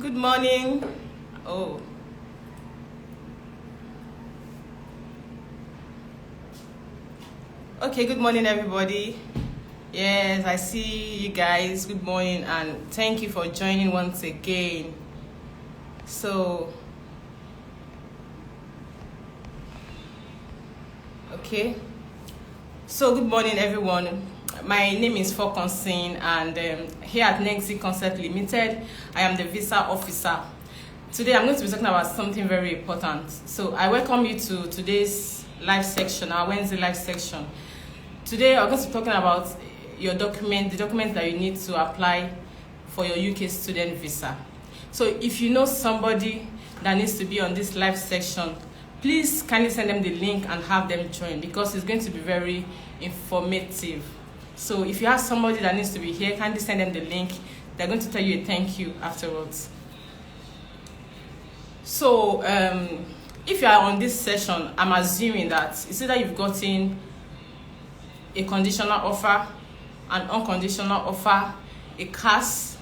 Good morning. Oh. Okay, good morning, everybody. Yes, I see you guys. Good morning, and thank you for joining once again. Okay. So, good morning, everyone. My name is Fokansin, and here at Negxy Concept Limited, I am the visa officer. Today, I'm going to be talking about something very important. So, I welcome you to today's live section, our Wednesday live section. Today, I'm going to be talking about your document, the documents that you need to apply for your UK student visa. So, if you know somebody that needs to be on this live section, please kindly send them the link and have them join, because it's going to be very informative. So if you have somebody that needs to be here, kindly send them the link. They're going to tell you a thank you afterwards. So if you are on this session, I'm assuming that it's either you've gotten a conditional offer, an unconditional offer, a CAS,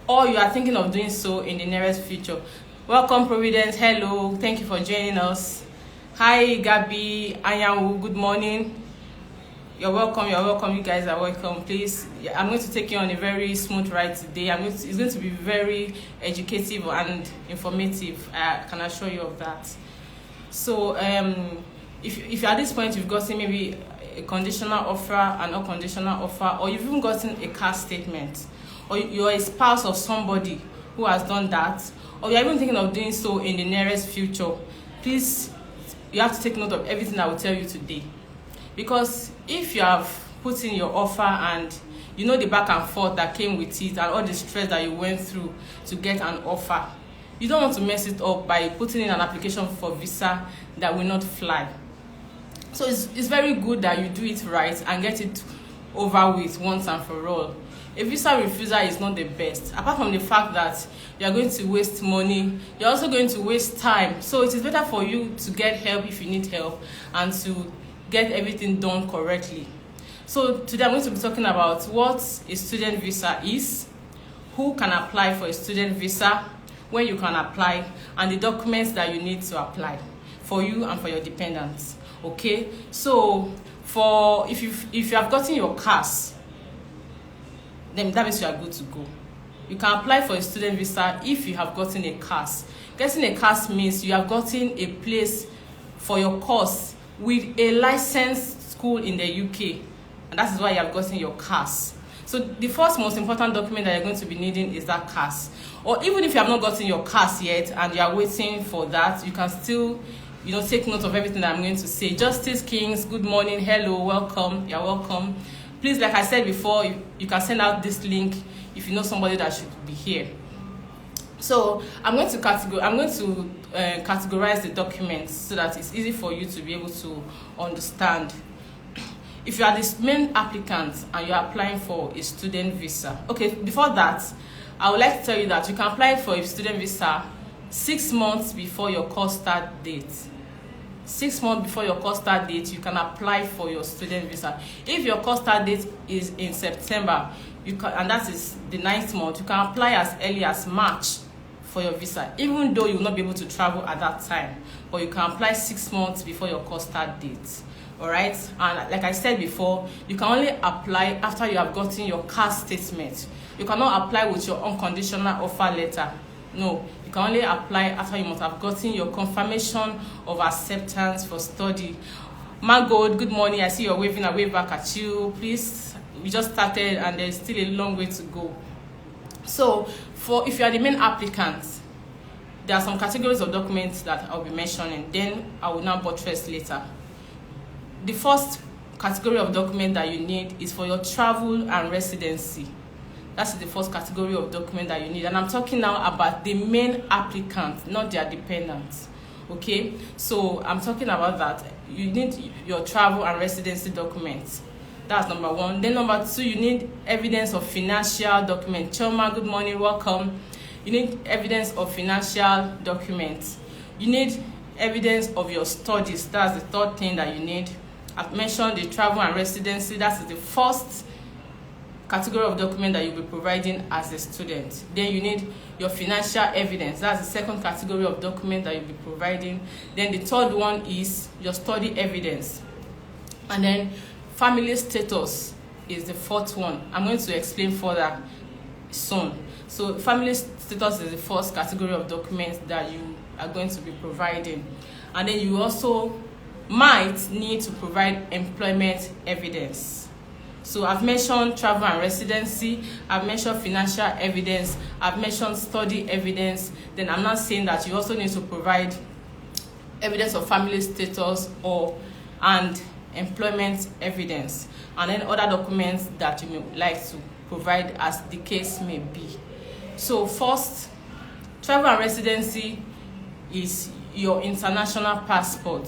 or you are thinking of doing so in the nearest future. Welcome, Providence. Hello, thank you for joining us. Hi, Gabi, Anyanwu, good morning. You're welcome, you guys are welcome. Please, I'm going to take you on a very smooth ride today. It's going to be very educative and informative. I can assure you of that. So, if at this point you've gotten maybe a conditional offer, an unconditional offer, or you've even gotten a CAS statement, or you're a spouse of somebody who has done that, or you're even thinking of doing so in the nearest future, please, you have to take note of everything I will tell you today. Because if you have put in your offer and you know the back and forth that came with it and all the stress that you went through to get an offer, you don't want to mess it up by putting in an application for visa that will not fly. So it's very good that you do it right and get it over with once and for all. A visa refusal is not the best. Apart from the fact that you are going to waste money, you're also going to waste time. So it is better for you to get help if you need help and to get everything done correctly. So today I'm going to be talking about what a student visa is, who can apply for a student visa, when you can apply, and the documents that you need to apply for you and for your dependents. Okay, so for if you have gotten your CAS, then that means you are good to go. You can apply for a student visa if you have gotten a CAS. Getting a CAS means you have gotten a place for your course with a licensed school in the UK, and that is why you have gotten your CAS. So the first most important document that you're going to be needing is that CAS. Or even if you have not gotten your CAS yet and you are waiting for that, you can still, take note of everything that I'm going to say. Justice Kings, good morning, hello, welcome, you're welcome. Please, like I said before, you can send out this link if you know somebody that should be here. So I'm going to categorize the documents so that it's easy for you to be able to understand. If you are the main applicant and you are applying for a student visa, okay, before that, I would like to tell you that you can apply for a student visa 6 months before your course start date. 6 months before your course start date, you can apply for your student visa. If your course start date is in September, and that is the 9th month, you can apply as early as March for your visa, even though you will not be able to travel at that time, but you can apply 6 months before your course start date. All right, and like I said before, you can only apply after you have gotten your CAS statement. You cannot apply with your unconditional offer letter. No, you can only apply after you must have gotten your confirmation of acceptance for study. Margot, good morning. I see you're waving. I wave back at you. Please, we just started and there's still a long way to go. So, if you are the main applicant, there are some categories of documents that I'll be mentioning. Then I will now buttress later. The first category of document that you need is for your travel and residency. That's the first category of document that you need. And I'm talking now about the main applicant, not their dependents. Okay? So I'm talking about that. You need your travel and residency documents. That's number one. Then number two, you need evidence of financial document. Choma, good morning, welcome. You need evidence of financial documents. You need evidence of your studies. That's the third thing that you need. I've mentioned the travel and residency. That's the first category of document that you'll be providing as a student. Then you need your financial evidence. That's the second category of document that you'll be providing. Then the third one is your study evidence. And then family status is the fourth one. I'm going to explain further soon. So family status is the first category of documents that you are going to be providing. And then you also might need to provide employment evidence. So I've mentioned travel and residency, I've mentioned financial evidence, I've mentioned study evidence. Then I'm not saying that you also need to provide evidence of family status and employment evidence, and then other documents that you may like to provide as the case may be. So first, travel and residency is your international passport.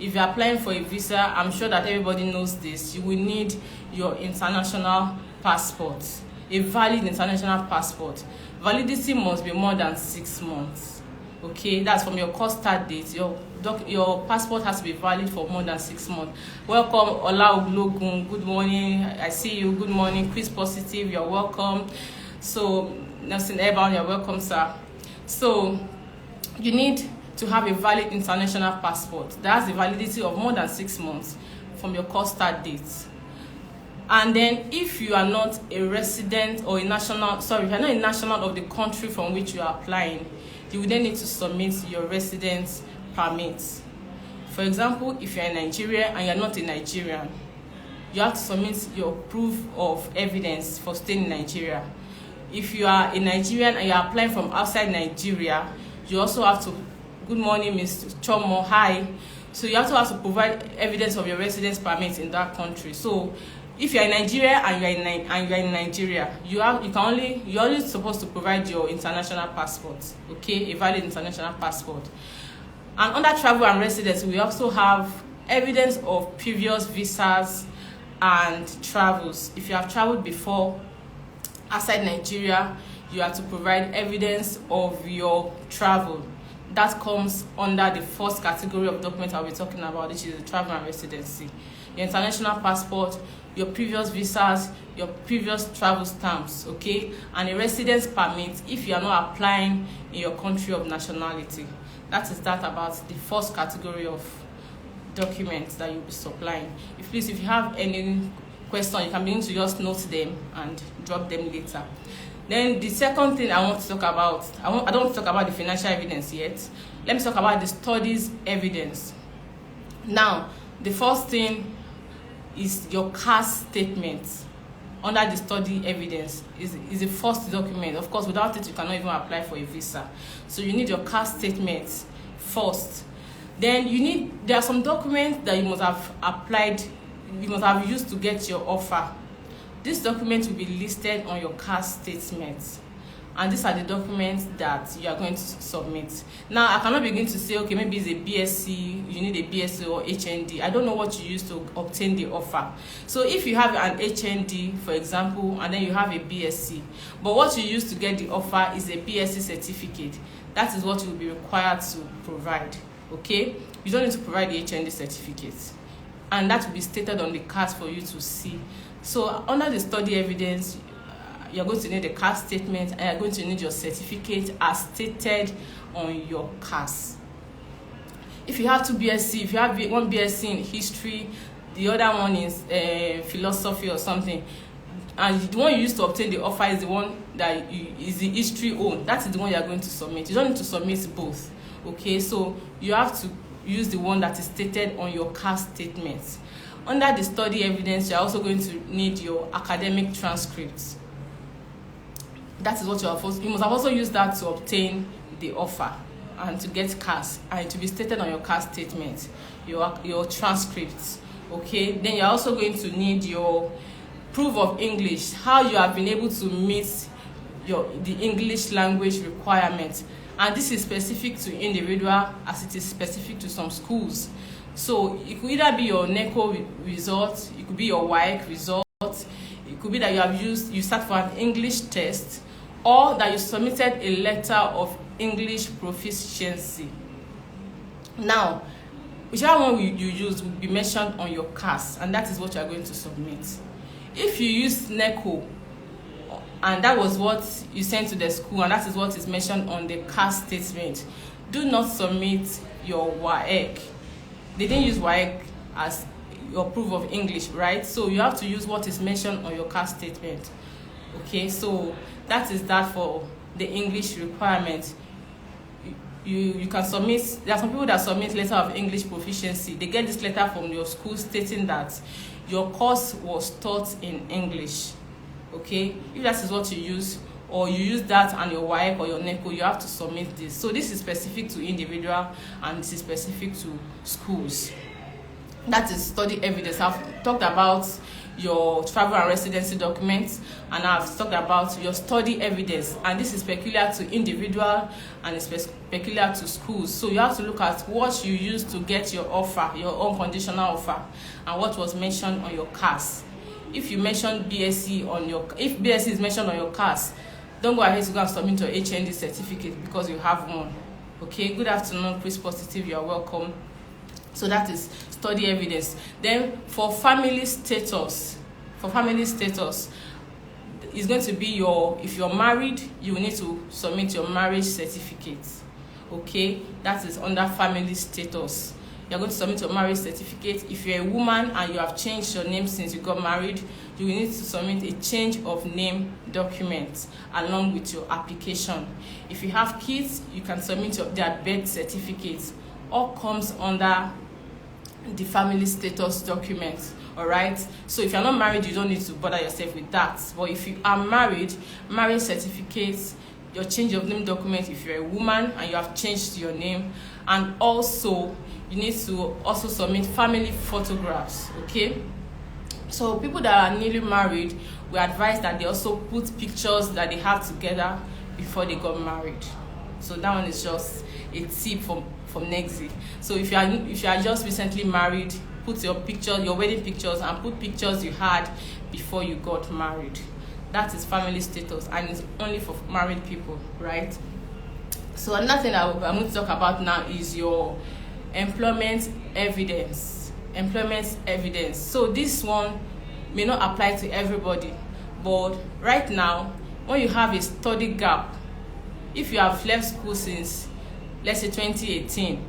If you're applying for a visa, I'm sure that everybody knows this, you will need your international passport, a valid international passport. Validity must be more than 6 months. Okay, that's from your course start date. Your passport has to be valid for more than 6 months. Welcome, Olabi. Good morning. I see you. Good morning. Quiz positive. You're welcome. So, Nelson Eban, you're welcome, sir. So, you need to have a valid international passport that has the validity of more than 6 months from your course start date. And then if you are not a resident or if you're not a national of the country from which you are applying, you will then need to submit your residence permit. For example, if you're in Nigeria and you're not a Nigerian, you have to submit your proof of evidence for staying in Nigeria. If you are a Nigerian and you're applying from outside Nigeria, you also have to. Good morning, Mr. Chomo. Hi. So you also have to provide evidence of your residence permit in that country. So if you're in Nigeria and you're in Nigeria, you're only supposed to provide your international passport, okay, a valid international passport. And under travel and residence, we also have evidence of previous visas and travels. If you have traveled before outside Nigeria, you have to provide evidence of your travel. That comes under the first category of documents I'll be talking about, which is the travel and residency. Your international passport, your previous visas, your previous travel stamps, okay, and a residence permit if you are not applying in your country of nationality. That is that about the first category of documents that you'll be supplying. If you have any question, you can begin to just note them and drop them later. Then the second thing I want to talk about, I don't want to talk about the financial evidence yet. Let me talk about the studies evidence. Now, the first thing is your CAS statement. Under the study evidence is the first document. Of course, without it, you cannot even apply for a visa. So you need your CAS statement first. Then there are some documents that you must have used to get your offer. This document will be listed on your CAS statement, and these are the documents that you are going to submit. Now, I cannot begin to say, okay, maybe it's a BSc, you need a BSc or HND. I don't know what you used to obtain the offer. So if you have an HND, for example, and then you have a BSc, but what you used to get the offer is a BSc certificate, that is what you will be required to provide, okay? You don't need to provide the HND certificate, and that will be stated on the CAS for you to see. So under the study evidence, you're going to need a CAS statement, and you're going to need your certificate as stated on your CAS. If you have two BSc, if you have one BSc in history, the other one is philosophy or something, and the one you used to obtain the offer is the one that is the history own, that is the one you are going to submit. You don't need to submit both, okay? So you have to use the one that is stated on your CAS statement. Under the study evidence, you're also going to need your academic transcripts. That is what you must have also used that to obtain the offer and to get CAS, and to be stated on your CAS statement, your transcripts, okay? Then you're also going to need your proof of English, how you have been able to meet the English language requirements. And this is specific to individual as it is specific to some schools. So it could either be your NECO result, it could be your WAEC result, it could be that you sat for an English test, or that you submitted a letter of English proficiency. Now, whichever one you use will be mentioned on your CAS, and that is what you are going to submit. If you use NECO and that was what you sent to the school and that is what is mentioned on the CAS statement, do not submit your WAEC. They didn't use WAEC as your proof of English, right? So you have to use what is mentioned on your CAS statement. Okay, so that is that for the English requirement. You can submit, there are some people that submit letter of English proficiency. They get this letter from your school stating that your course was taught in English. Okay, if that is what you use, or you use that and your WAEC or your NECO, you have to submit this. So this is specific to individual and this is specific to schools. That is study evidence. I've talked about your travel and residency documents, and I've talked about your study evidence, and this is peculiar to individual and it's peculiar to schools. So you have to look at what you use to get your offer, your unconditional offer, and what was mentioned on your CAS. If you mention BSc on your, if BSc is mentioned on your CAS, don't go ahead to go and submit your HND certificate because you have one. Okay, good afternoon, Chris Positive, you are welcome. So that is study evidence. Then for family status, it's going to be your, if you're married, you will need to submit your marriage certificate. Okay, that is under family status. You're going to submit your marriage certificate. If you're a woman and you have changed your name since you got married, you will need to submit a change of name document along with your application. If you have kids, you can submit their birth certificate. All comes under the family status document. All right, so if you're not married, you don't need to bother yourself with that. But if you are married, marriage certificates, your change of name document if you're a woman and you have changed your name, and also you need to also submit family photographs. Okay, so people that are newly married, we advise that they also put pictures that they have together before they got married. So that one is just a tip from Negxy. So if you are just recently married, put your picture, your wedding pictures, and put pictures you had before you got married. That is family status, and it's only for married people, right? So another thing I'm going to talk about now is your employment evidence. So this one may not apply to everybody, but right now, when you have a study gap, if you have left school since, let's say 2018,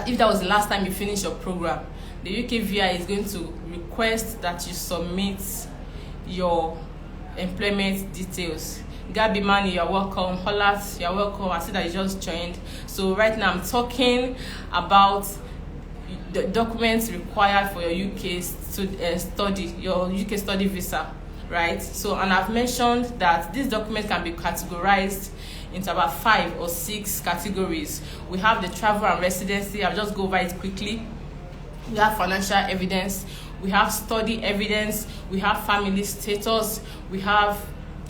if that was the last time you finished your program, the UK VI is going to request that you submit your employment details. Gabi Mani, you're welcome. Holat, you're welcome. I see that you just joined. So right now I'm talking about the documents required for your UK study, your UK study visa, right? So, and I've mentioned that these documents can be categorized into about 5 or 6 categories. We have the travel and residency. I'll just go over it quickly. We have financial evidence, we have study evidence, we have family status, we have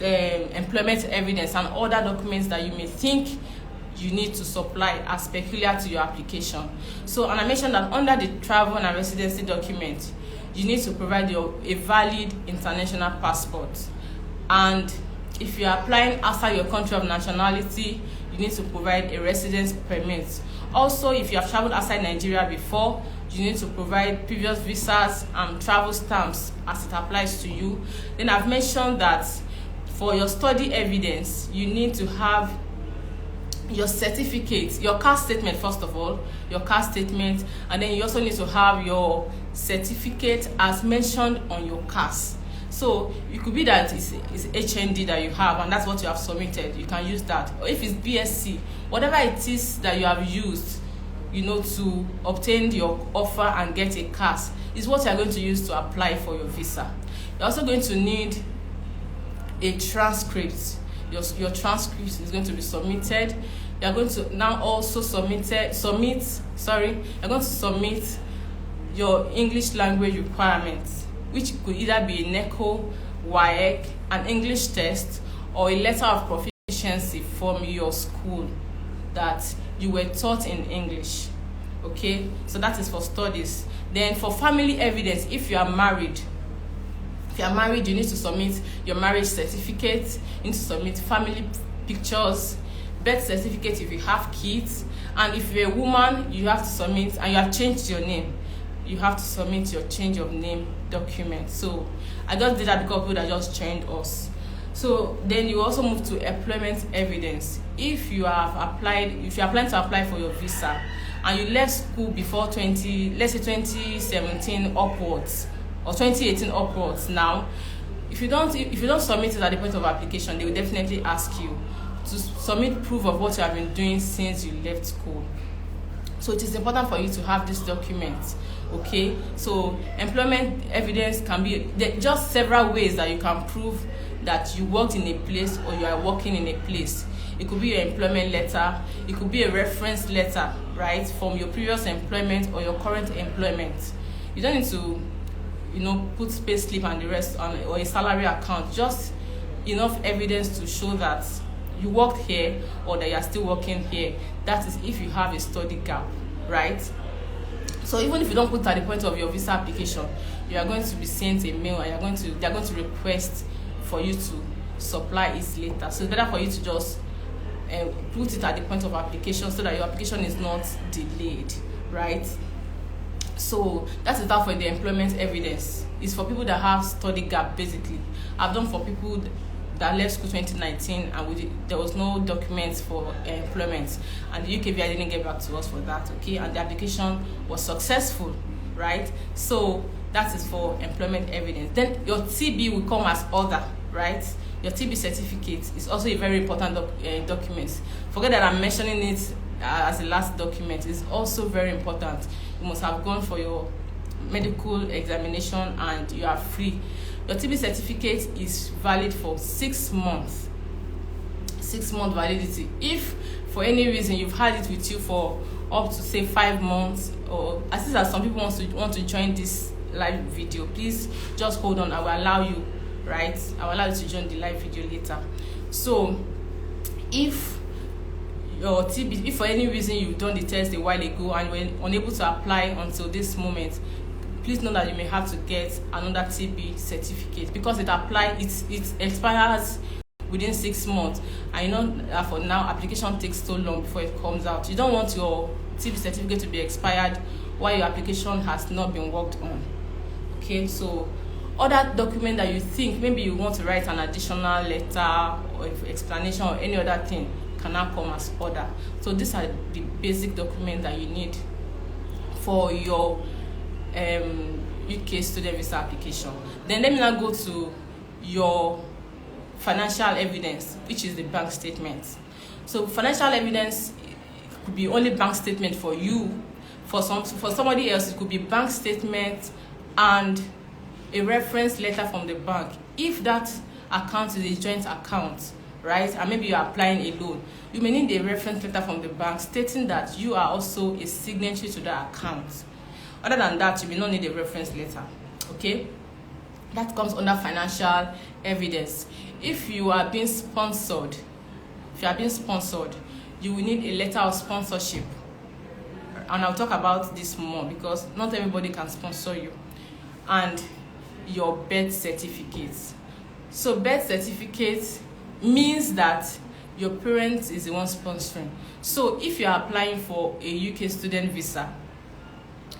employment evidence, and other documents that you may think you need to supply as peculiar to your application. So, and I mentioned that under the travel and residency document, you need to provide a valid international passport. And if you are applying outside your country of nationality, you need to provide a residence permit. Also, if you have traveled outside Nigeria before, you need to provide previous visas and travel stamps as it applies to you. Then I've mentioned that for your study evidence, you need to have your certificate, your CAS statement first of all, your CAS statement, and then you also need to have your certificate as mentioned on your CAS. So it could be that it's HND that you have and that's what you have submitted. You can use that. Or if it's BSc, whatever it is that you have used, to obtain your offer and get a CAS is what you're going to use to apply for your visa. You're also going to need a transcript. Your transcript is going to be submitted. You're going to now also submit your English language requirements, which could either be a NECO, WAEC, an English test, or a letter of proficiency from your school that you were taught in English. Okay, so that is for studies. Then for family evidence, if you are married, you need to submit your marriage certificate, you need to submit family pictures, birth certificate if you have kids, and if you're a woman, you have to submit, and you have changed your name, you have to submit your change of name document. So I just did that because people that just joined us. So then you also move to employment evidence. If you have applied, if you are planning to apply for your visa and you left school before 2017 upwards or 2018 upwards, now if you don't submit it at the point of application, they will definitely ask you to submit proof of what you have been doing since you left school. So it is important for you to have this document. Okay, so employment evidence can be just several ways that you can prove that you worked in a place or you are working in a place. It could be your employment letter, it could be a reference letter, right, from your previous employment or your current employment. You don't need to, put pay slip and the rest on, or a salary account. Just enough evidence to show that you worked here or that you are still working here. That is if you have a study gap, right? So even if you don't put it at the point of your visa application, you are going to be sent a mail and they are going to request for you to supply it later. So it's better for you to just put it at the point of application so that your application is not delayed, right? So that is that for the employment evidence. It's for people that have study gap, basically. I've done for people that left school 2019 and there was no documents for employment, and the UKVI didn't get back to us for that, okay, and the application was successful, right? So that is for employment evidence. Then your TB will come as other, right? Your TB certificate is also a very important document. Forget that I'm mentioning it as the last document. It's also very important. You must have gone for your medical examination and you are free. Your TB certificate is valid for 6 months. 6 month validity. If for any reason you've had it with you for up to say 5 months, or as some people want to join this live video, please just hold on. I will allow you, right? I will allow you to join the live video later. So if your TB, if for any reason you've done the test a while ago and were unable to apply until this moment, please know that you may have to get another TB certificate because it expires within 6 months. I know that for now application takes so long before it comes out. You don't want your TB certificate to be expired while your application has not been worked on. Okay, so other document that you think maybe you want to write an additional letter or explanation or any other thing can now come as order. So these are the basic documents that you need for your UK student visa application. Then let me now go to your financial evidence, which is the bank statement. So financial evidence could be only bank statement for you. For somebody else, it could be bank statement and a reference letter from the bank. If that account is a joint account, right, and maybe you are applying a loan, you may need a reference letter from the bank stating that you are also a signatory to that account. Other than that, you may not need a reference letter, okay? That comes under financial evidence. If you are being sponsored, you will need a letter of sponsorship. And I'll talk about this more because not everybody can sponsor you. And your birth certificate. So birth certificate means that your parent is the one sponsoring. So if you are applying for a UK student visa,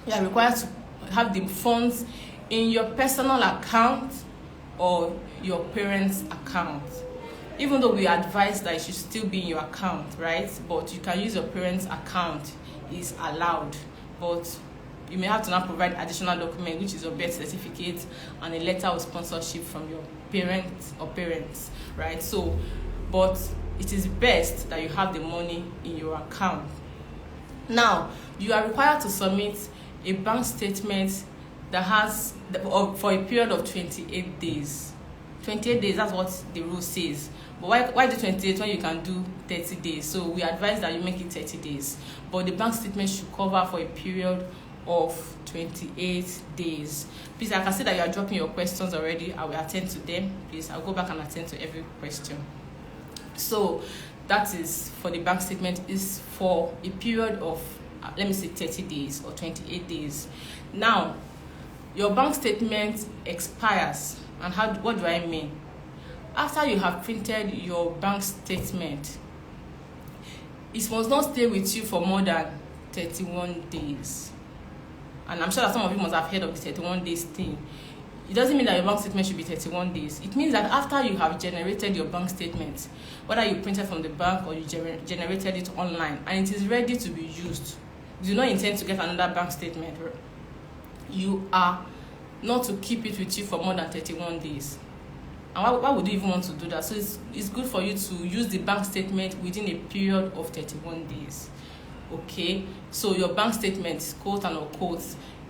you are required to have the funds in your personal account or your parents' account. Even though we advise that it should still be in your account, right? But you can use your parents' account, is allowed. But you may have to now provide additional document, which is your birth certificate and a letter of sponsorship from your parents, right? So, but it is best that you have the money in your account. Now, you are required to submit a bank statement that has for a period of 28 days. 28 days, that's what the rule says. But why do 28 when you can do 30 days? So we advise that you make it 30 days. But the bank statement should cover for a period of 28 days. Please, I can see that you are dropping your questions already. I will attend to them. Please, I'll go back and attend to every question. So that is for the bank statement, is for a period of let me say 30 days or 28 days. Now, your bank statement expires. And what do I mean? After you have printed your bank statement, it must not stay with you for more than 31 days. and I'm sure that some of you must have heard of the 31 days thing. It doesn't mean that your bank statement should be 31 days. It means that after you have generated your bank statement, whether you printed from the bank or you generated it online, and it is ready to be used, you do not intend to get another bank statement. You are not to keep it with you for more than 31 days. And why would you even want to do that? So it's good for you to use the bank statement within a period of 31 days. Okay? So your bank statement, quote and unquote,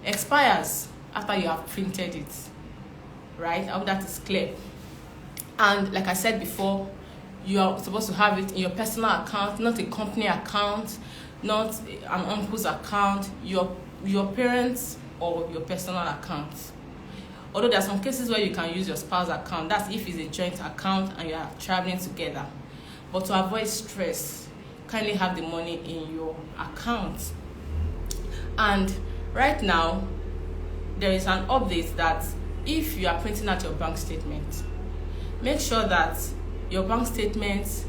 expires after you have printed it. Right? I hope that is clear. And like I said before, you are supposed to have it in your personal account, not a company account, not an uncle's account, your parents' or your personal account. Although there are some cases where you can use your spouse account, that's if it's a joint account and you are traveling together. But to avoid stress, kindly have the money in your account. And right now, there is an update that if you are printing out your bank statement, make sure that your bank statement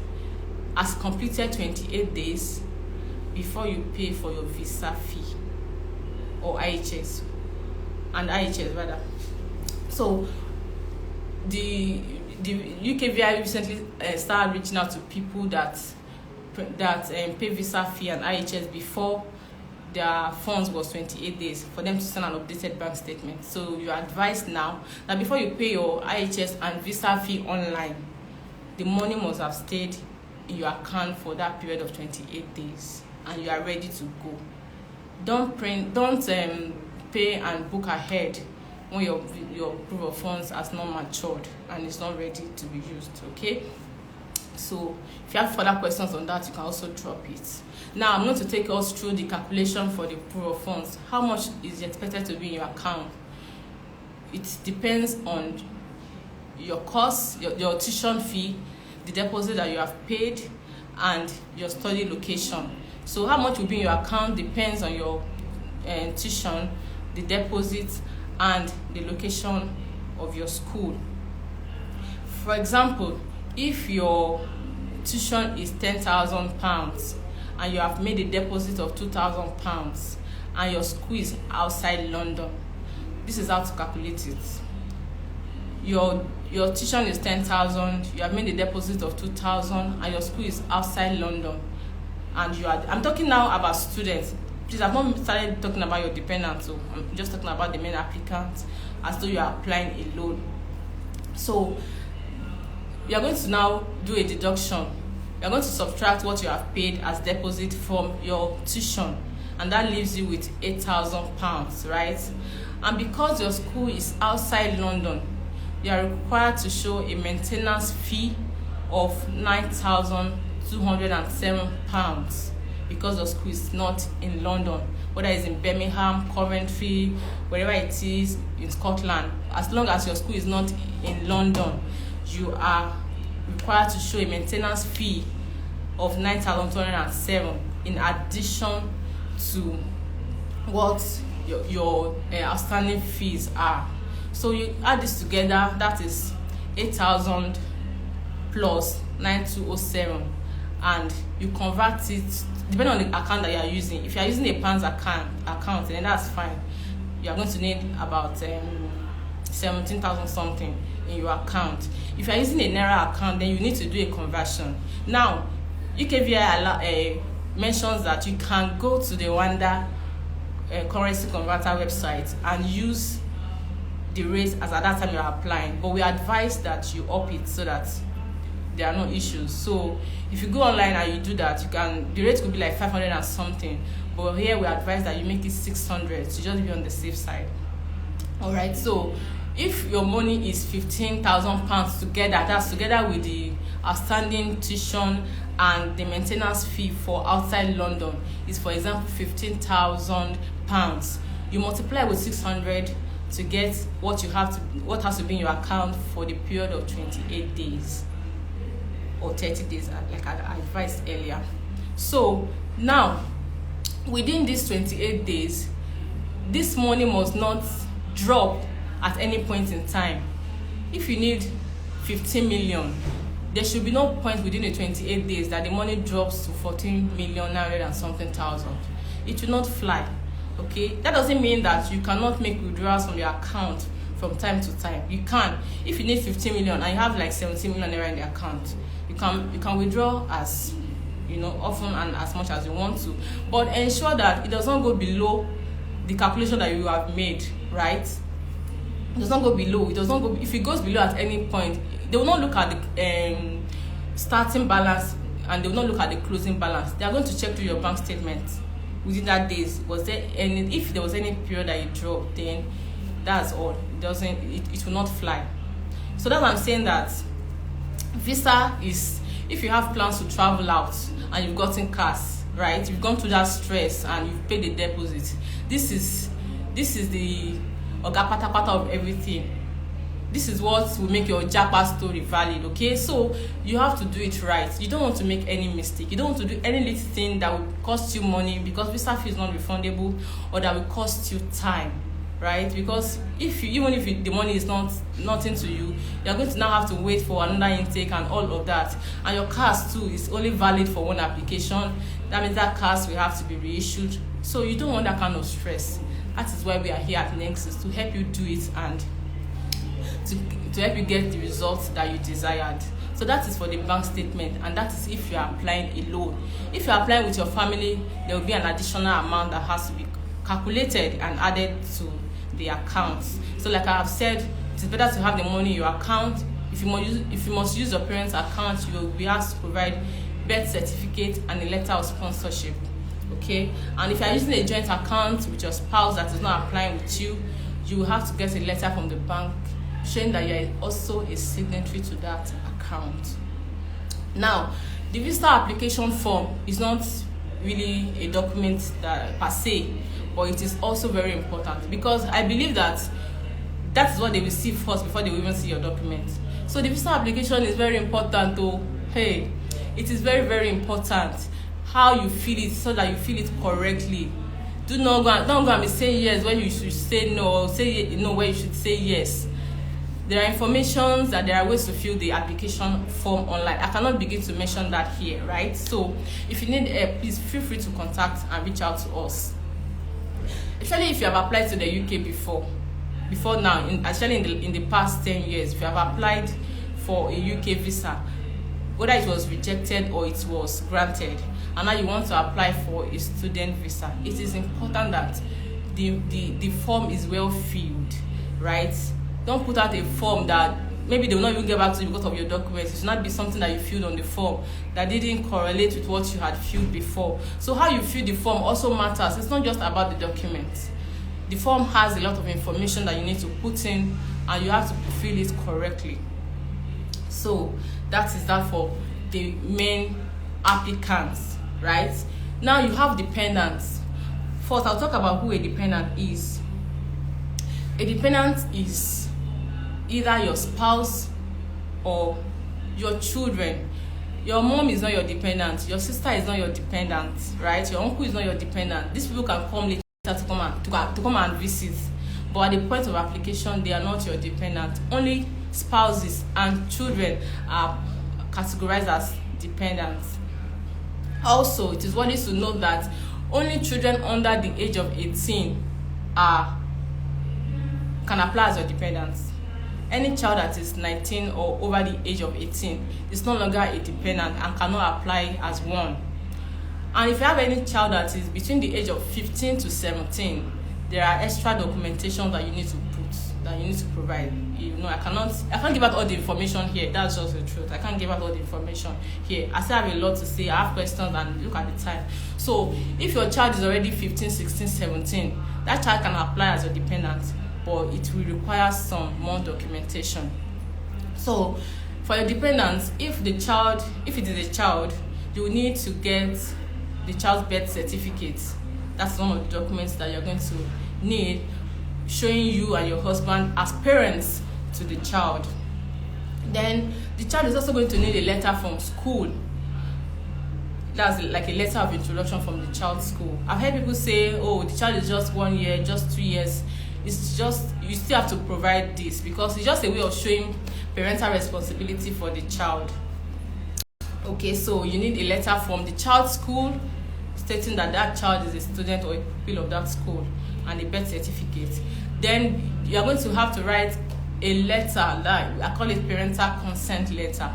has completed 28 days before you pay for your visa fee or IHS rather. So the UKVI recently started reaching out to people that pay visa fee and IHS before their funds was 28 days for them to send an updated bank statement. So you are advised now that before you pay your IHS and visa fee online, the money must have stayed in your account for that period of 28 days and you are ready to go. Don't pay and book ahead when your proof of funds has not matured and it's not ready to be used. Okay? So if you have further questions on that, you can also drop it. Now I'm going to take us through the calculation for the proof of funds. How much is expected to be in your account? It depends on your cost, your tuition fee, the deposit that you have paid, and your study location. So how much will be in your account depends on your tuition, the deposit, and the location of your school. For example, if your tuition is £10,000 and you have made a deposit of £2,000 and your school is outside London, this is how to calculate it. Your tuition is 10,000, you have made a deposit of 2,000 and your school is outside London, and I'm talking now about students. Please, I've not started talking about your dependents, so I'm just talking about the main applicants as though you are applying a loan. So you are going to now do a deduction. You are going to subtract what you have paid as deposit from your tuition, and that leaves you with £8,000, right? And because your school is outside London, you are required to show a maintenance fee of £9,207 because your school is not in London, whether it's in Birmingham, Coventry, wherever it is in Scotland. As long as your school is not in London, you are required to show a maintenance fee of 9,207 in addition to what your outstanding fees are. So you add this together, that is 8,000 plus 9,207, and you convert it depending on the account that you are using. If you are using a pounds account, then that's fine. You are going to need about 17,000 something in your account. If you are using a Naira account, then you need to do a conversion. Now, UKVI mentions that you can go to the Rwanda currency converter website and use the rate as at that time you are applying, but we advise that you up it so that there are no issues. So if you go online and you do that, the rate could be like 500 and something, but here we advise that you make it 600 to just be on the safe side. All right, so if your money is £15,000 together, that's together with the outstanding tuition and the maintenance fee for outside London is, for example, £15,000. You multiply with 600 to get what has to be in your account for the period of 28 days or 30 days, like I advised earlier. So now, within these 28 days, this money must not drop at any point in time. If you need 15 million, there should be no point within the 28 days that the money drops to 14,900,000 and something. It will not fly. Okay, that doesn't mean that you cannot make withdrawals from your account from time to time. You can. If you need 15 million and you have like 17 million naira in the account, you can withdraw as often and as much as you want to, but ensure that it does not go below the calculation that you have made, right? It does not go below. It does not go. If it goes below at any point, they will not look at the starting balance and they will not look at the closing balance. They are going to check through your bank statement within that days. Was there any? If there was any period that you dropped, then that's all. It will not fly. So that's why I'm saying that visa is, if you have plans to travel out and you've gotten cash, right? You've gone through that stress and you've paid the deposit. This is the oga pata pata of everything. This is what will make your japa story valid. Okay, so you have to do it right. You don't want to make any mistake. You don't want to do any little thing that will cost you money, because visa fee is not refundable, or that will cost you time, right? Because even if the money is nothing to you, you're going to now have to wait for another intake and all of that. And your CAS too is only valid for one application. That means that CAS will have to be reissued. So you don't want that kind of stress. That is why we are here at Negxy, to help you do it and to help you get the results that you desired. So that is for the bank statement, and that is if you are applying a loan. If you are applying with your family, there will be an additional amount that has to be calculated and added to the account. So like I have said, it is better to have the money in your account. If you must use your parents' account, you will be asked to provide birth certificate and a letter of sponsorship. Okay, and if you are using a joint account with your spouse that is not applying with you, you will have to get a letter from the bank showing that you are also a signatory to that account. Now, the visa application form is not really a document that per se, but it is also very important, because I believe that is what they will see first before they will even see your document. So the visa application is very important though. Hey, it is very, very important how you feel it, so that you feel it correctly. Don't go and be saying yes when you should say no, or say no when you should say yes. There are informations that there are ways to fill the application form online. I cannot begin to mention that here, right? So if you need help, please feel free to contact and reach out to us. Especially if you have applied to the UK before now, especially in the past 10 years, if you have applied for a UK visa, whether it was rejected or it was granted, and now you want to apply for a student visa, it is important that the form is well filled, right? Don't put out a form that maybe they will not even get back to you because of your documents. It should not be something that you filled on the form that didn't correlate with what you had filled before. So how you fill the form also matters. It's not just about the documents. The form has a lot of information that you need to put in, and you have to fill it correctly. So that is that for the main applicants, right? Now you have dependents. First, I'll talk about who a dependent is. A dependent is either your spouse or your children. Your mom is not your dependent, your sister is not your dependent, right? Your uncle is not your dependent. These people can come later to come and visit, but at the point of application, they are not your dependent. Only spouses and children are categorized as dependents. Also, it is worthy to note that only children under the age of 18 can apply as your dependents. Any child that is 19 or over the age of 18 is no longer a dependent and cannot apply as one. And if you have any child that is between the age of 15 to 17, there are extra documentation that you need to provide. I can't give out all the information here. That's just the truth. I can't give out all the information here. I still have a lot to say. I have questions and look at the time. So if your child is already 15, 16, 17, that child can apply as your dependent, but it will require some more documentation. So for your dependents, if it is a child, you will need to get the child's birth certificate. That's one of the documents that you're going to need, showing you and your husband as parents to the child. Then the child is also going to need a letter from school. That's like a letter of introduction from the child's school. I've heard people say, oh, the child is just 1 year, just 2 years. It's just, you still have to provide this, because it's just a way of showing parental responsibility for the child. Okay, so you need a letter from the child's school stating that that child is a student or a pupil of that school, and a birth certificate. Then you are going to have to write a letter, like I call it parental consent letter.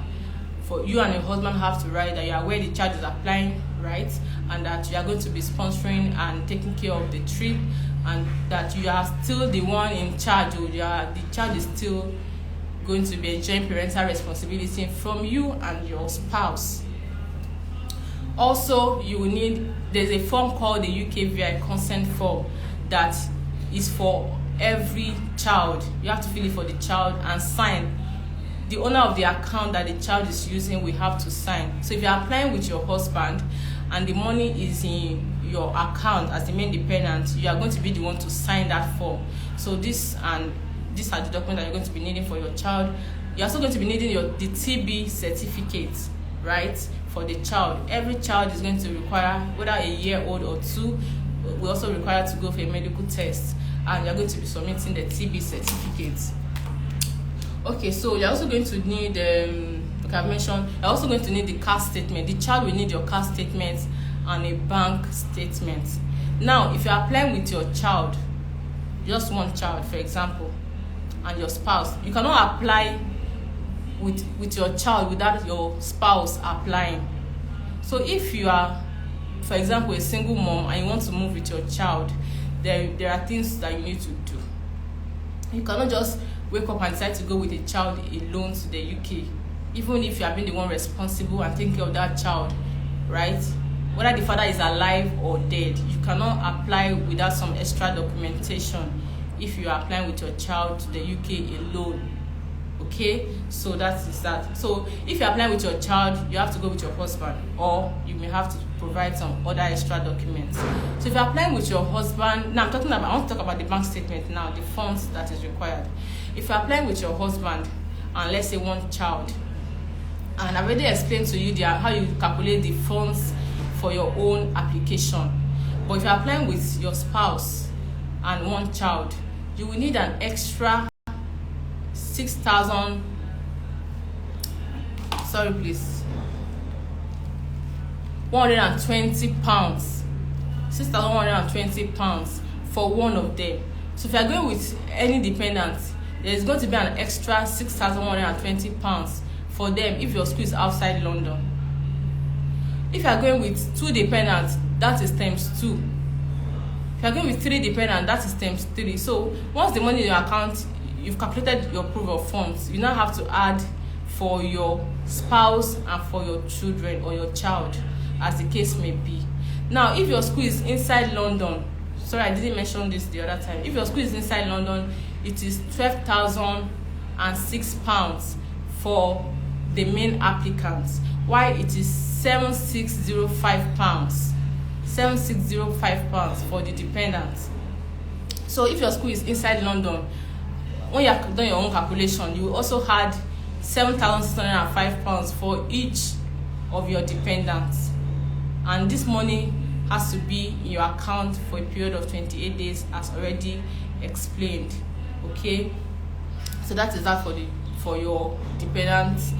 For you and your husband have to write that you are aware the child is applying, right, and that you are going to be sponsoring and taking care of the trip, and that you are still the one in charge, or the child is still going to be enjoying parental responsibility from you and your spouse. Also, you will need, there's a form called the UKVI consent form that is for every child. You have to fill it for the child and sign. The owner of the account that the child is using will have to sign. So if you're applying with your husband and the money is in your account as the main dependent, you are going to be the one to sign that form. So these are the documents that you're going to be needing for your child. You're also going to be needing the TB certificate, right, for the child. Every child is going to require, whether a year old or 2, we also require to go for a medical test, and you're going to be submitting the TB certificate. Okay, so you're also going to need, like I mentioned, you're also going to need the cash statement. The child will need your cash statement and a bank statement. Now, if you're applying with your child, just one child, for example, and your spouse, you cannot apply with your child without your spouse applying. So if you are, for example, a single mom and you want to move with your child, there are things that you need to do. You cannot just wake up and decide to go with a child alone to the UK, even if you have been the one responsible and taking care of that child, right? Whether the father is alive or dead, you cannot apply without some extra documentation if you are applying with your child to the UK alone. Okay, so that is that. So if you're applying with your child, you have to go with your husband, or you may have to provide some other extra documents. So if you're applying with your husband, now I want to talk about the bank statement now, the funds that is required. If you're applying with your husband and let's say one child, and I've already explained to you how you calculate the funds for your own application. But if you're applying with your spouse and one child, you will need an extra 6,000, sorry please, 120 pounds, 6,120 pounds for one of them. So if you are going with any dependent, there is going to be an extra 6,120 pounds for them if your school is outside London. If you are going with 2 dependents, that is times 2. If you are going with 3 dependents, that is times 3. So once the money in your account, you've calculated your proof of funds, you now have to add for your spouse and for your children or your child, as the case may be. Now, if your school is inside London, sorry, I didn't mention this the other time. If your school is inside London, it is 12,006 pounds for the main applicants, while it is 7,605 pounds. 7,605 pounds for the dependents. So if your school is inside London, when you have done your own calculation, you also had 7,605 pounds for each of your dependents, and this money has to be in your account for a period of 28 days, as already explained. Okay, so that is that for your dependents,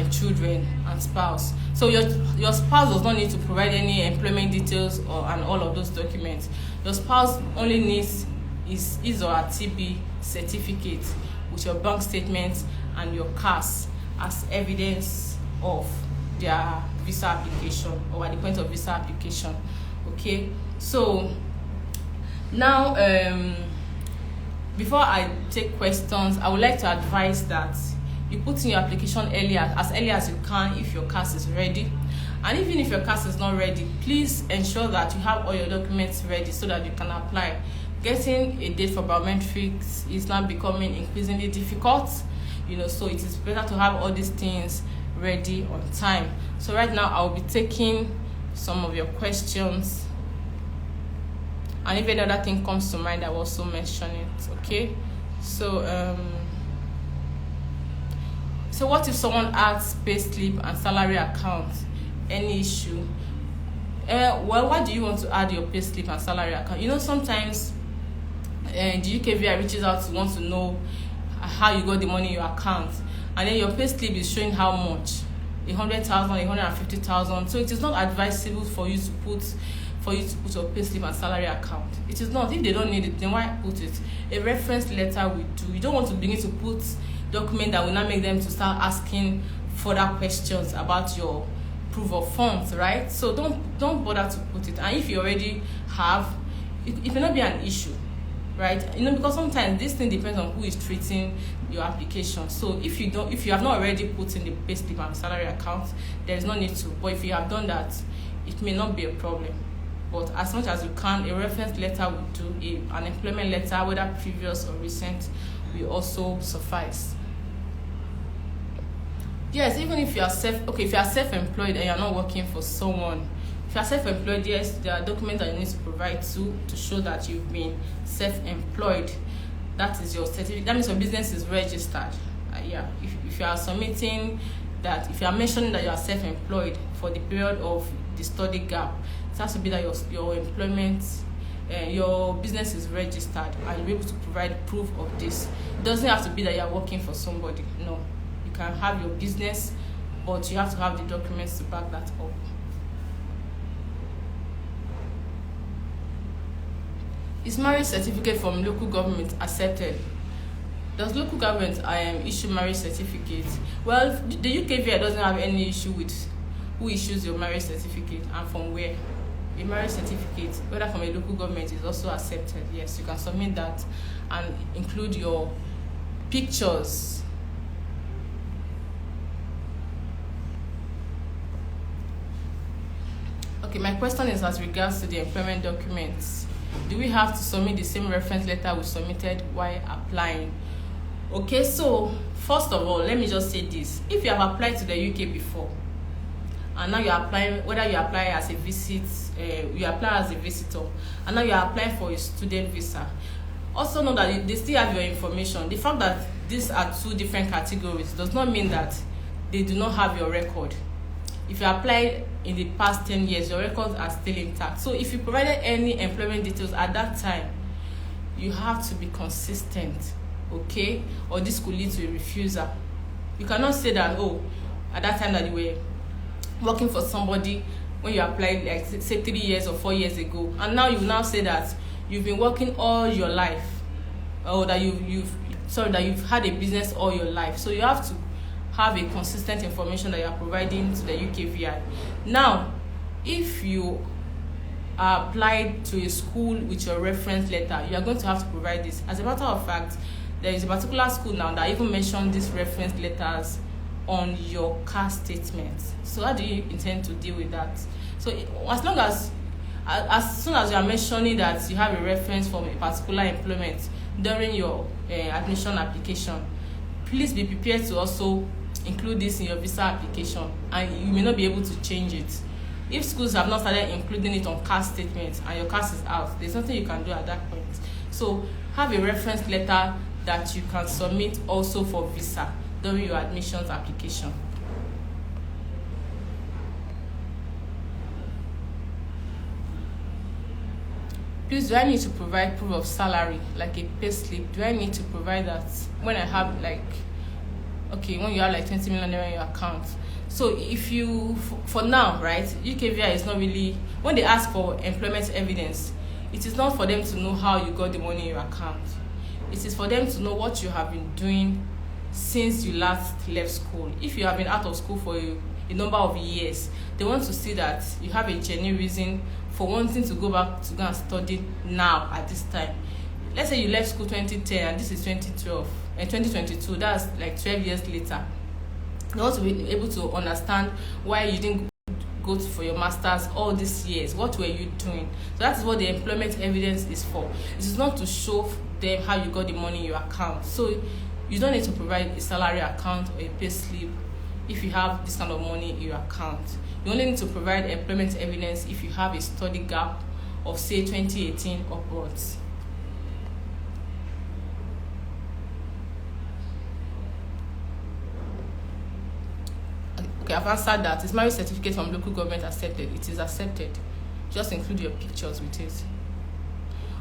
children and spouse. So your spouse does not need to provide any employment details and all of those documents. Your spouse only needs his or her TB certificate with your bank statement and your CAS as evidence of their visa application, or at the point of visa application. Okay, so now before I take questions, I would like to advise that you put in your application as early as you can if your CAS is ready. And even if your CAS is not ready, please ensure that you have all your documents ready so that you can apply. Getting a date for biometrics is now becoming increasingly difficult, so it is better to have all these things ready on time. So right now I'll be taking some of your questions, and if any other thing comes to mind, I will also mention it. Okay, so what if someone adds payslip and salary account? Any issue? Well, why do you want to add your payslip and salary account? Sometimes the UKVI reaches out to want to know how you got the money in your account, and then your payslip is showing how much 100,000, 150,000. So it is not advisable for you to put your payslip and salary account. It is not. If they don't need it, then why put it? A reference letter will do. You don't want to begin to put document that will not make them to start asking further questions about your proof of funds, right? So don't bother to put it. And if you already have, it may not be an issue, right? Because sometimes this thing depends on who is treating your application. So if you have not already put in the payslip and salary account, there is no need to. But if you have done that, it may not be a problem. But as much as you can, a reference letter will do. An employment letter, whether previous or recent, will also suffice. Yes, even if you are self-employed and you are not working for someone, if you are self-employed, yes, there are documents that you need to provide to show that you've been self-employed. That is your certificate. That means your business is registered. If you are submitting that, if you are mentioning that you are self-employed for the period of the study gap, it has to be that your employment, your business is registered, and you'll be able to provide proof of this. It doesn't have to be that you are working for somebody. No, you can have your business, but you have to have the documents to back that up. Is marriage certificate from local government accepted? Does local government issue marriage certificate? Well, the UKVI doesn't have any issue with who issues your marriage certificate and from where. A marriage certificate, whether from a local government, is also accepted. Yes, you can submit that and include your pictures. Okay, my question is as regards to the employment documents. Do we have to submit the same reference letter we submitted while applying? Okay, so first of all, let me just say this. If you have applied to the UK before, and now you're applying, whether you apply as a you apply as a visitor, and now you're applying for a student visa, also know that they still have your information. The fact that these are two different categories does not mean that they do not have your record. If you applied in the past 10 years, your records are still intact. So if you provided any employment details at that time, you have to be consistent, okay? Or this could lead to a refusal. You cannot say that, oh, at that time that you were working for somebody when you applied, like say 3 years or 4 years ago, and now you now say that you've been working all your life, or that you've had a business all your life. So you have to have a consistent information that you are providing to the UKVI. Now, if you are applied to a school with your reference letter, you are going to have to provide this. As a matter of fact, there is a particular school now that even mentioned these reference letters on your cash statement. So how do you intend to deal with that? So as soon as you are mentioning that you have a reference from a particular employment during your admission application, please be prepared to also include this in your visa application, and you may not be able to change it. If schools have not started including it on cash statements and your cash is out, there's nothing you can do at that point. So have a reference letter that you can submit also for visa during your admissions application. Please, do I need to provide proof of salary, like a pay slip? Do I need to provide that when I have when you have like 20 million naira in your account? So if you, for now, right, UKVI is not really, when they ask for employment evidence, it is not for them to know how you got the money in your account. It is for them to know what you have been doing since you last left school. If you have been out of school for a number of years, they want to see that you have a genuine reason for wanting to go back to go and study now at this time. Let's say you left school 2010 and this is 2012 and 2022, that's like 12 years later. They want to be able to understand why you didn't go for your masters all these years. What were you doing? So that is what the employment evidence is for. It is not to show them how you got the money in your account. So you don't need to provide a salary account or a pay slip if you have this kind of money in your account. You only need to provide employment evidence if you have a study gap of say 2018 upwards. Okay, I've answered that. Is marriage certificate from local government accepted? It is accepted. Just include your pictures with it.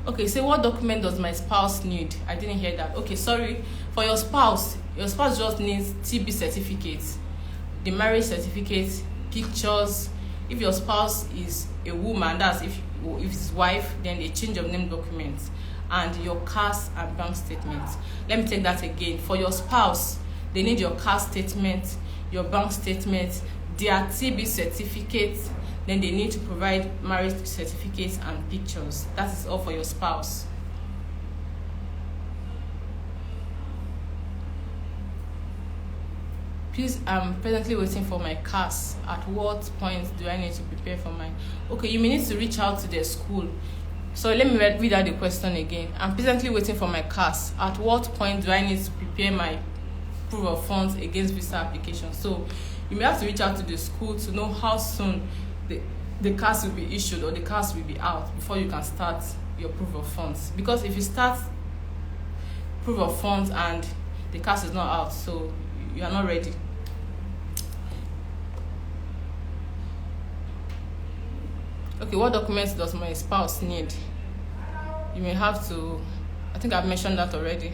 Okay, so what document does my spouse need? I didn't hear that. Okay, sorry. For your spouse just needs TB certificate. the marriage certificate, pictures. If your spouse is a woman, that's if it's wife, then a change of name document, and your cash and bank statement. Let me take that again. For your spouse, they need your cash statement, your bank statement, their TB certificate, then they need to provide marriage certificates and pictures. That is all for your spouse. Please, I'm presently waiting for my CAS. At what point do I need to prepare for mine? Okay, you may need to reach out to the school. So let me read out the question again. I'm presently waiting for my CAS. At what point do I need to prepare my proof of funds against visa application? So you may have to reach out to the school to know how soon the CAS will be issued or the CAS will be out before you can start your proof of funds. Because if you start proof of funds and the CAS is not out, so you are not ready. Okay, what documents does my spouse need? You may have to, I think I've mentioned that already.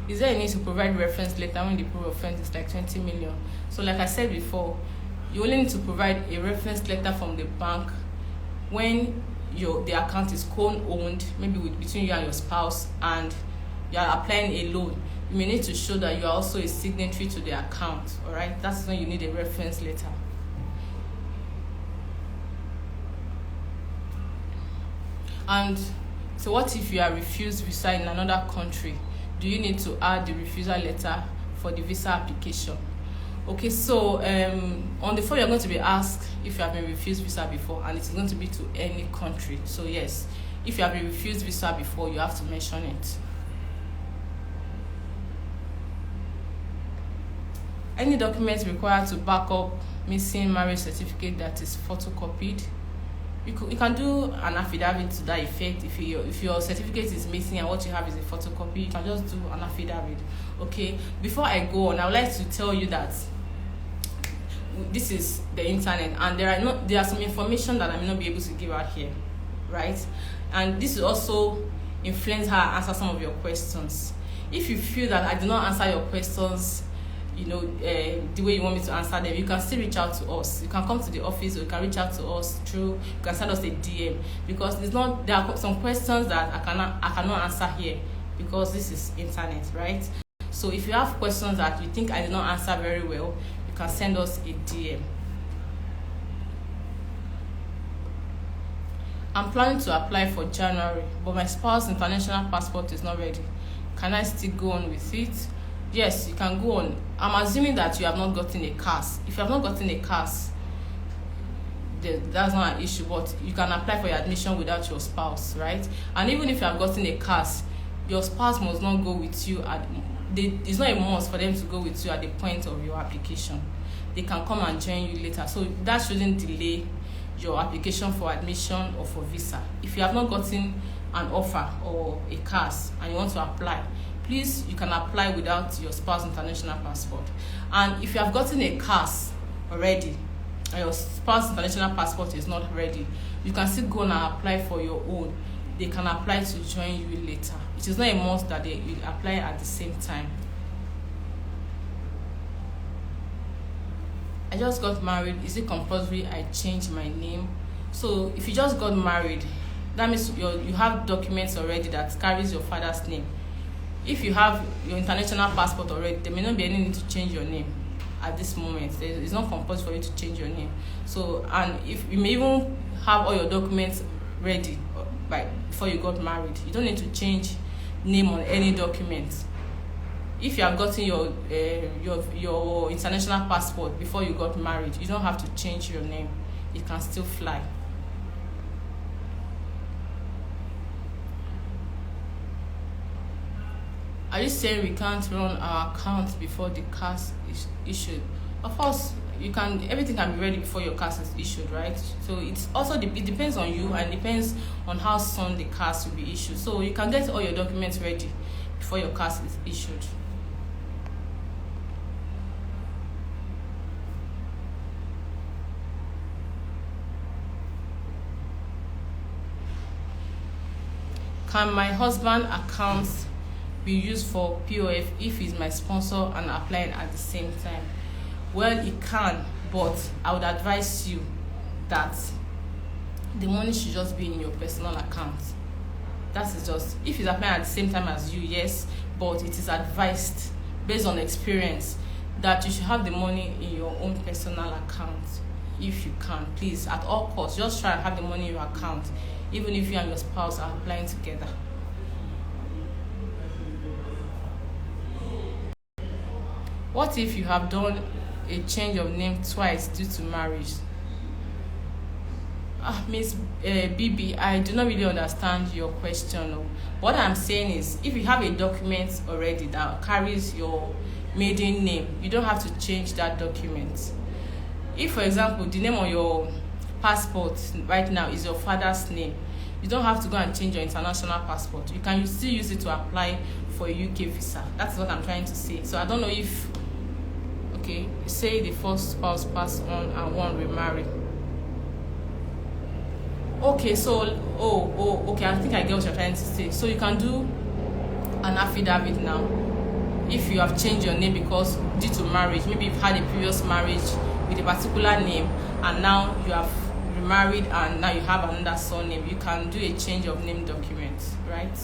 Is there a need to provide reference letter when the proof of funds is like 20 million? So like I said before, you only need to provide a reference letter from the bank when the account is co-owned, maybe between you and your spouse, and you are applying a loan. You may need to show that you are also a signatory to the account, all right? That's when you need a reference letter. And so what if you are refused visa in another country? Do you need to add the refusal letter for the visa application? Okay, so on the form you're going to be asked if you have been refused visa before, and it's going to be to any country. So yes, if you have been refused visa before, you have to mention it. Any documents required to back up missing marriage certificate that is photocopied? You can do an affidavit to that effect. If your certificate is missing and what you have is a photocopy, you can just do an affidavit. Okay, before I go on, I would like to tell you that this is the internet, and there are some information that I may not be able to give out here, right? And this will also influence how I answer some of your questions. If you feel that I do not answer your questions, the way you want me to answer them, you can still reach out to us. You can come to the office, or you can reach out to us through, you can send us a DM, because there are some questions that I cannot answer here because this is internet, right? So if you have questions that you think I did not answer very well, you can send us a DM. I'm planning to apply for January, but my spouse's international passport is not ready. Can I still go on with it? Yes, you can go on. I'm assuming that you have not gotten a CAS. If you have not gotten a CAS, that's not an issue, but you can apply for your admission without your spouse, right? And even if you have gotten a CAS, your spouse must not go with you it's not a must for them to go with you at the point of your application. They can come and join you later. So that shouldn't delay your application for admission or for visa. If you have not gotten an offer or a CAS and you want to apply, please, you can apply without your spouse's international passport. And if you have gotten a CAS already and your spouse's international passport is not ready, you can still go and apply for your own. They can apply to join you later. It is not a must that you apply at the same time. I just got married. Is it compulsory I change my name? So if you just got married, that means you have documents already that carries your father's name. If you have your international passport already, there may not be any need to change your name at this moment. It's not compulsory for you to change your name. So, and if you may even have all your documents ready before you got married, you don't need to change name on any document. If you have gotten your international passport before you got married, you don't have to change your name. It can still fly. Are you saying we can't run our account before the CAS is issued? Of course, you can. Everything can be ready before your CAS is issued, right? So it depends on you, and depends on how soon the CAS will be issued. So you can get all your documents ready before your CAS is issued. Can my husband account be used for POF if he's my sponsor and applying at the same time? Well, it can, but I would advise you that the money should just be in your personal account. That is just, if he's applying at the same time as you, yes, but it is advised based on experience that you should have the money in your own personal account. If you can, please, at all costs, just try and have the money in your account, even if you and your spouse are applying together. What if you have done a change of name twice due to marriage? Miss BB, I do not really understand your question. What I'm saying is, if you have a document already that carries your maiden name, you don't have to change that document. If, for example, the name on your passport right now is your father's name, you don't have to go and change your international passport. You can still use it to apply for a UK visa. That's what I'm trying to say. So I don't know if, okay, say the first spouse passed on and one remarried. Okay, so okay, I think I get what you're trying to say. So you can do an affidavit now if you have changed your name because due to marriage. Maybe you've had a previous marriage with a particular name and now you have remarried and now you have another surname. You can do a change of name document, right?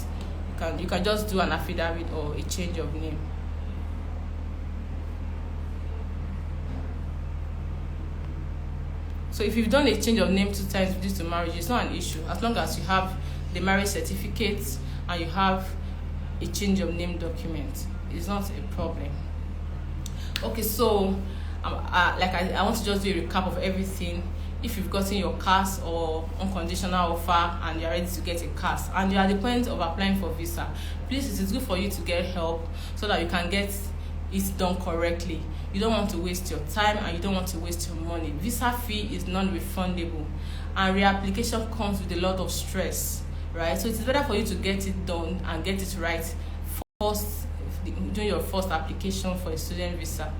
You can just do an affidavit or a change of name. So if you've done a change of name 2 times due to marriage, it's not an issue. As long as you have the marriage certificate and you have a change of name document, it's not a problem. Okay, so I want to just do a recap of everything. If you've gotten your CAS or unconditional offer and you're ready to get a CAS and you're at the point of applying for visa, please, it is good for you to get help so that you can get it done correctly. You don't want to waste your time and you don't want to waste your money. Visa fee is non-refundable and reapplication comes with a lot of stress, right? So it's better for you to get it done and get it right first, doing your first application for a student visa.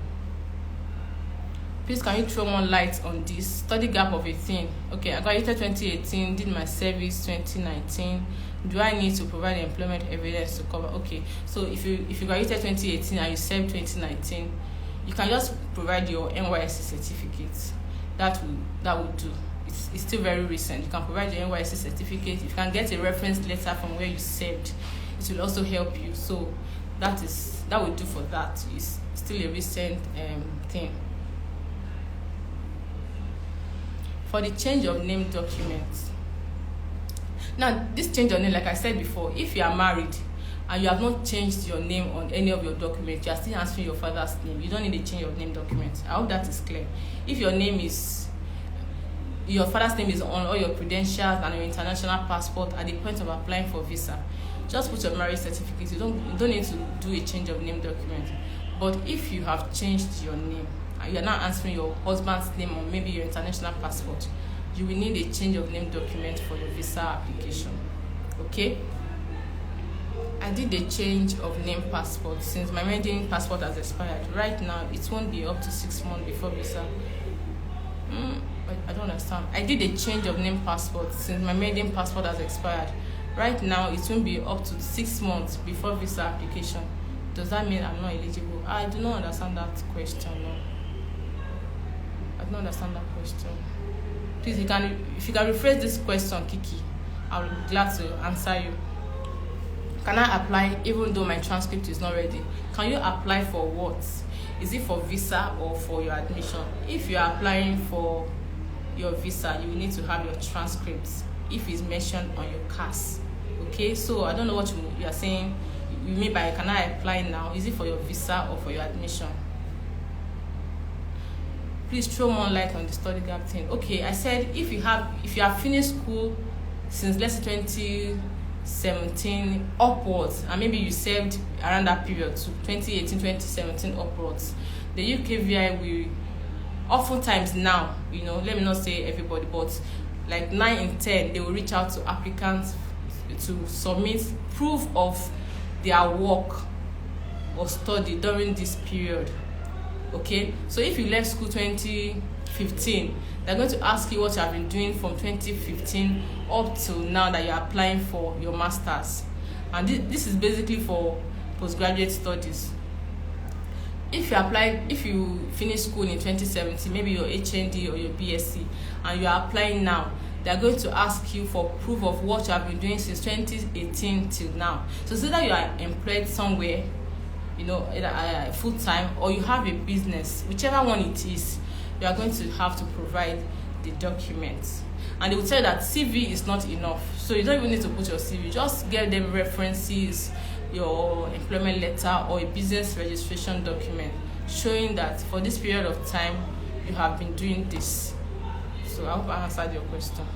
Please, can you throw more light on this study gap of a thing? Okay, I graduated 2018, did my service 2019. Do I need to provide employment evidence to cover? Okay, so if you graduated 2018 and you served 2019, you can just provide your NYSC certificate. That will do. It's still very recent. You can provide your NYSC certificate. If you can get a reference letter from where you served, it will also help you. So that will do for that. It's still a recent thing. For the change of name documents. Now, this change of name, like I said before, if you are married and you have not changed your name on any of your documents, you are still answering your father's name. You don't need a change of name document. I hope that is clear. If your father's name is on all your credentials and your international passport at the point of applying for visa, just put your marriage certificate. You don't need to do a change of name document. But if you have changed your name and you are now answering your husband's name on maybe your international passport, you will need a change of name document for your visa application. Okay? I did a change of name passport since my maiden passport has expired. Right now, it won't be up to 6 months before visa. I don't understand. I did a change of name passport since my maiden passport has expired. Right now, it won't be up to 6 months before visa application. Does that mean I'm not eligible? I do not understand that question. No. I don't understand that question. Please, if you can rephrase this question, Kiki, I will be glad to answer you. Can I apply even though my transcript is not ready? Can you apply for what? Is it for visa or for your admission? If you are applying for your visa, you will need to have your transcripts if it's mentioned on your CAS. Okay, so I don't know what you are saying. You mean by can I apply now? Is it for your visa or for your admission? Please throw more light on the study gap thing. Okay, I said if you have finished school since let's say 2017 upwards, and maybe you served around that period to 2018, 2017 upwards, the UK VI will oftentimes now, let me not say everybody, but like 9 in 10, they will reach out to applicants to submit proof of their work or study during this period. Okay, so if you left school 2015, they're going to ask you what you have been doing from 2015 up till now that you're applying for your master's. And this is basically for postgraduate studies. If you finish school in 2017, maybe your HND or your BSc, and you are applying now, they are going to ask you for proof of what you have been doing since 2018 till now. So it's either you are employed somewhere, either full-time, or you have a business. Whichever one it is, you are going to have to provide the documents. And they will tell you that CV is not enough, so you don't even need to put your CV. Just get them references, your employment letter, or a business registration document showing that for this period of time you have been doing this. So I hope I answered your question.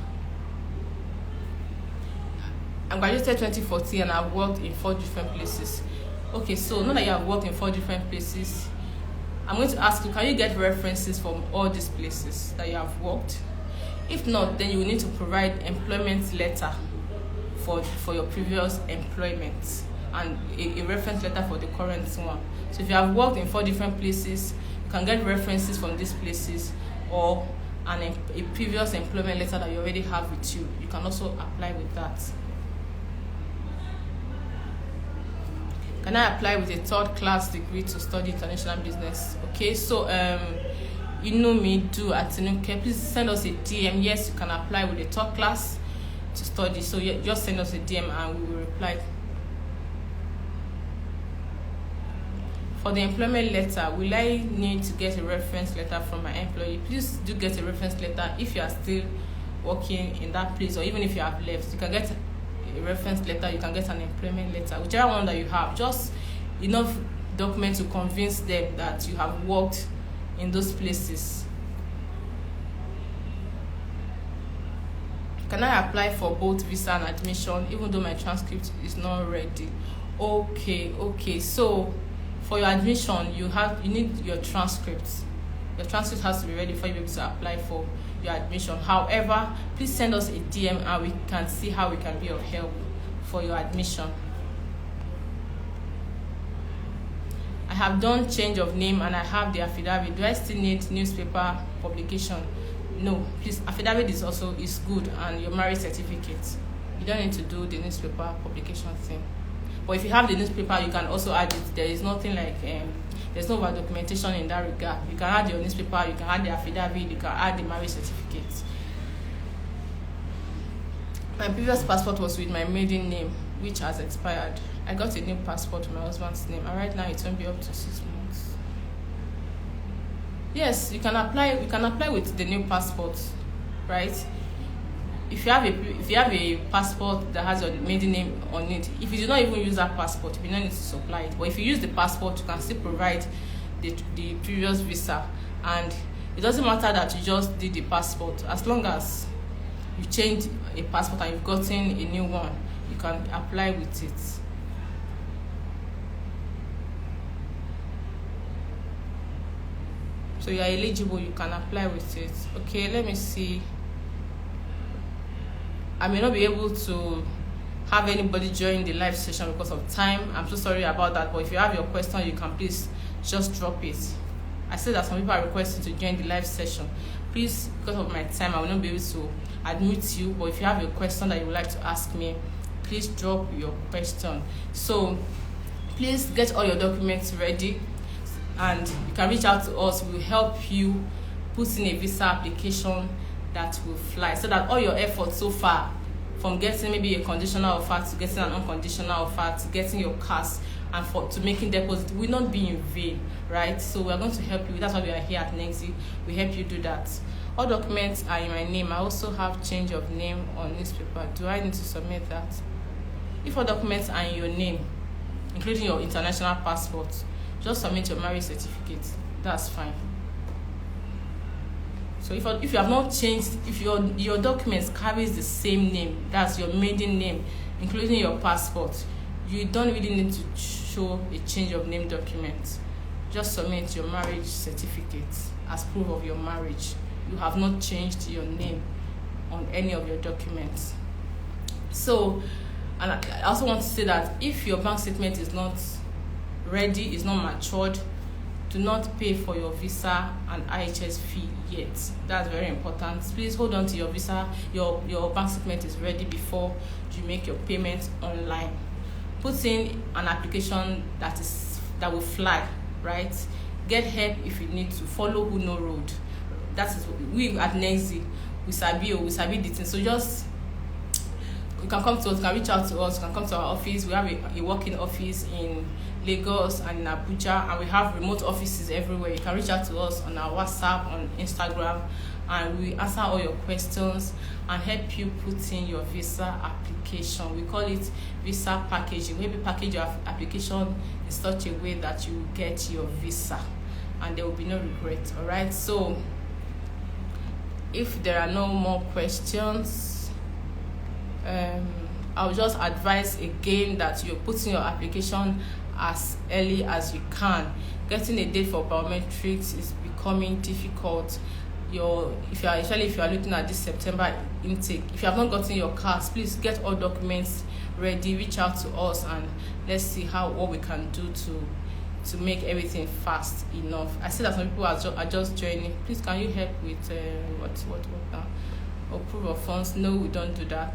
I'm graduated 2014 and I've worked in 4 different places. Okay, so now that you have worked in 4 different places, I'm going to ask you, can you get references from all these places that you have worked? If not, then you will need to provide employment letter for your previous employment and a reference letter for the current one. So if you have worked in 4 different places, you can get references from these places, or a previous employment letter that you already have with you. You can also apply with that. Can I apply with a 3rd class degree to study international business? Okay, so you know me, do at Ladoke. Please send us a DM. Yes, you can apply with a 3rd class to study. So just send us a DM and we will reply. For the employment letter, will I need to get a reference letter from my employee? Please do get a reference letter if you are still working in that place, or even if you have left. You can get a reference letter, you can get an employment letter, whichever one that you have. Just enough document to convince them that you have worked in those places. Can I apply for both visa and admission even though my transcript is not ready? Okay, so for your admission, you need your transcript. Your transcript has to be ready for you to be able to apply for your admission. However, please send us a DM and we can see how we can be of help for your admission. I have done change of name and I have the affidavit. Do I still need newspaper publication? No, please, affidavit is good, and your marriage certificate. You don't need to do the newspaper publication thing. But if you have the newspaper, you can also add it. There is nothing like there's no documentation in that regard. You can add your newspaper, you can add the affidavit, you can add the marriage certificate. My previous passport was with my maiden name, which has expired. I got a new passport with my husband's name, and right now it won't be up to 6 months. Yes, you can apply. We can apply with the new passport, right? If you have a passport that has your maiden name on it, if you do not even use that passport, you don't need to supply it. But if you use the passport, you can still provide the previous visa, and it doesn't matter that you just did the passport. As long as you change a passport and you've gotten a new one, you can apply with it. So you are eligible, you can apply with it. Okay, let me see. I may not be able to have anybody join the live session because of time. I'm so sorry about that, but if you have your question, you can please just drop it. I said that some people are requesting to join the live session. Please, because of my time, I will not be able to admit you, but if you have a question that you would like to ask me, please drop your question. So please get all your documents ready, and you can reach out to us. We will help you put in a visa application that will fly, so that all your efforts so far, from getting maybe a conditional offer to getting an unconditional offer to getting your CAS and to making deposit, will not be in vain, right? So we are going to help you. That's why we are here at Negxy. We help you do that. All documents are in my name. I also have change of name on newspaper. Do I need to submit that? If all documents are in your name, including your international passport, just submit your marriage certificate. That's fine. So if you have not changed, if your documents carries the same name, that's your maiden name, including your passport, you don't really need to show a change of name document. Just submit your marriage certificate as proof of your marriage. You have not changed your name on any of your documents. So, and I also want to say that if your bank statement is not ready, is not matured, do not pay for your visa and IHS fee yet. That's very important. Please hold on to your visa, your bank statement is ready before you make your payment online. put in an application that will fly, right? Get help if you need to. Follow who know road. That is we at Negxy, we sabi the thing. So just you can come to us, you can reach out to us, you can come to our office. We have a working office in Lagos and in Abuja, and we have remote offices everywhere. You can reach out to us on our WhatsApp, on Instagram, and we answer all your questions and help you put in your visa application. We call it visa packaging. Maybe package your application in such a way that you get your visa and there will be no regret. All right, so if there are no more questions, I'll just advise again that you're putting your application as early as you can. Getting a date for biometrics is becoming difficult. If you are looking at this September intake, if you have not gotten your cards, please get all documents ready. Reach out to us and let's see what we can do to make everything fast enough. I see that some people are just joining. Please, can you help with what now? Or proof of funds? No, we don't do that.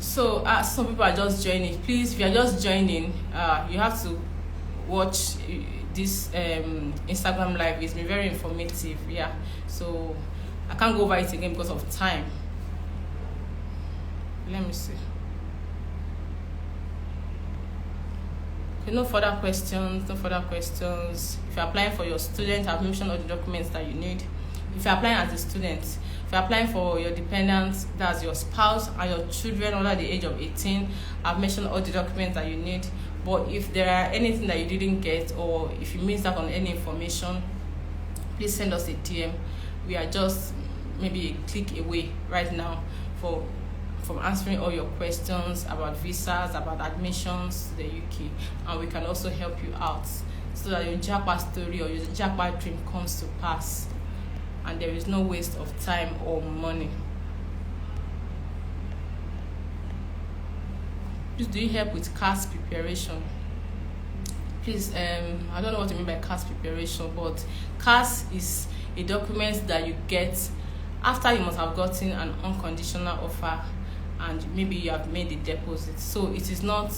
So some people are just joining. Please, if you are just joining, you have to watch this Instagram live. It's been very informative. Yeah, so I can't go over it again because of time. Let me see. Okay, no further questions. If you're applying for your student, I've mentioned all the documents that you need. If you're applying as a student, if you're applying for your dependents, that's your spouse and your children under the age of 18, I've mentioned all the documents that you need. But if there are anything that you didn't get, or if you missed out on any information, please send us a DM. We are just maybe a click away right now from answering all your questions about visas, about admissions to the UK, and we can also help you out so that your jackpot story or your jackpot dream comes to pass and there is no waste of time or money. Please, do you help with CAS preparation? Please, I don't know what you mean by CAS preparation, but CAS is a document that you get after you must have gotten an unconditional offer and maybe you have made a deposit. So it is not,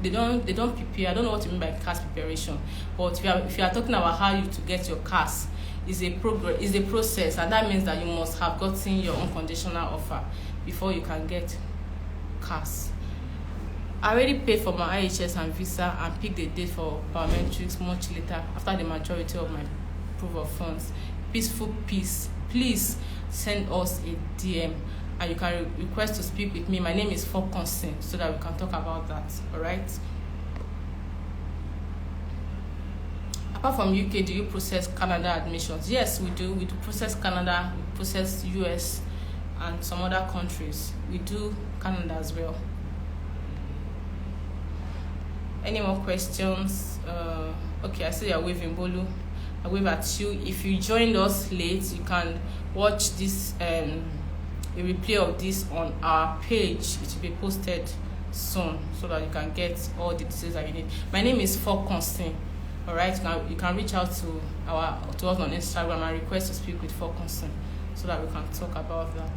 they don't prepare. I don't know what you mean by CAS preparation, but if you are talking about how to get your CAS, is a process, and that means that you must have gotten your unconditional offer before you can get CAS. I already paid for my IHS and visa and picked the date for biometrics much later after the majority of my proof of funds. Peaceful peace. Please send us a DM and you can request to speak with me. My name is Fokansin, so that we can talk about that. All right. Apart from UK, do you process Canada admissions? Yes, we do. We do process Canada, we process US, and some other countries. We do Canada as well. Any more questions? Okay, I see you're waving, Bolu. I wave at you. If you joined us late, you can watch this, a replay of this on our page. It will be posted soon so that you can get all the details that you need. My name is Fokansin. All right, now you can reach out to us on Instagram and request to speak with Fokansin so that we can talk about that.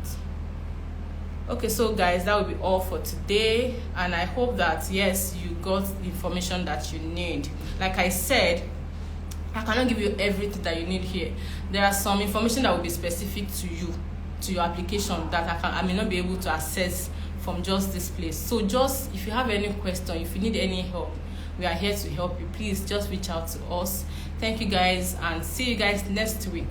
Okay, so guys, that will be all for today, and I hope that yes, you got the information that you need. Like I said, I cannot give you everything that you need here. There are some information that will be specific to you, to your application, that I may not be able to access from just this place. So just if you have any question, if you need any help, we are here to help you. Please just reach out to us. Thank you guys, and see you guys next week.